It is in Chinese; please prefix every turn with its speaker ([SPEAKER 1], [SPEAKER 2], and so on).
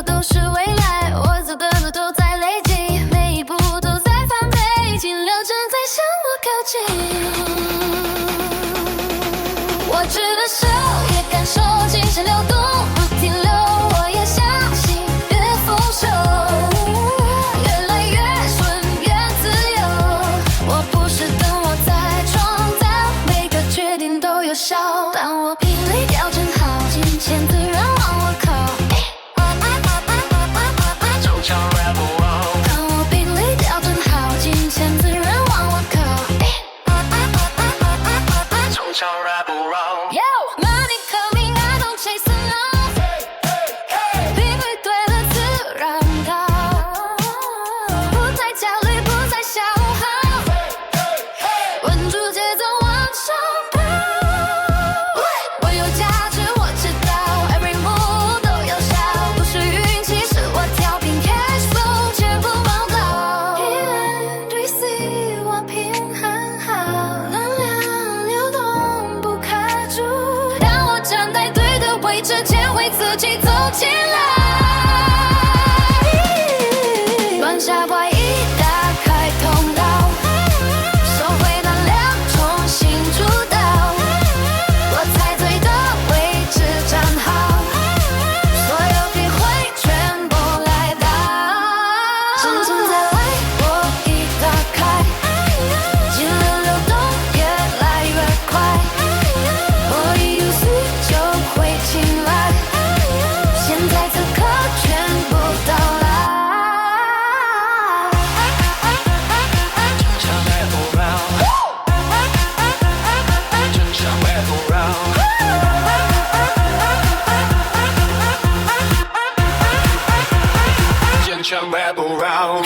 [SPEAKER 1] 走都是未来，我走的路都在累积，每一步都在翻倍，尽量正在向我靠近。我举的手也感受金钱流动，不停留，我也相信越丰收，越来越顺，越自由。我不是等我在创造，每个决定都有效。当我频率调整好，金钱自然往我靠。
[SPEAKER 2] 就像 rap around，
[SPEAKER 1] 当我频率调整好，金钱自然往我靠。
[SPEAKER 2] 就像 rap around。
[SPEAKER 1] Yo, money coming, I don't chase alone。频率对了，自然到，不再焦虑，不再消耗，稳住节奏往上跑。我有价值，我知道 ，every move 都有效，不是运气，是我调频 cash flow 全部报告。1, 2, 3，我平衡好，能量流动不卡住。当我站在对的位置，牵回自己走进来。乱下怪一打开通道，收回能量，重新主导。我在对的位置站好，所有机会全部来到。生存在来，我一打开，金流流动越来越快，我一有事就会进来，现在此刻全部到来。
[SPEAKER 2] 就像 rap around， 就像 rap around。 就像 rap around。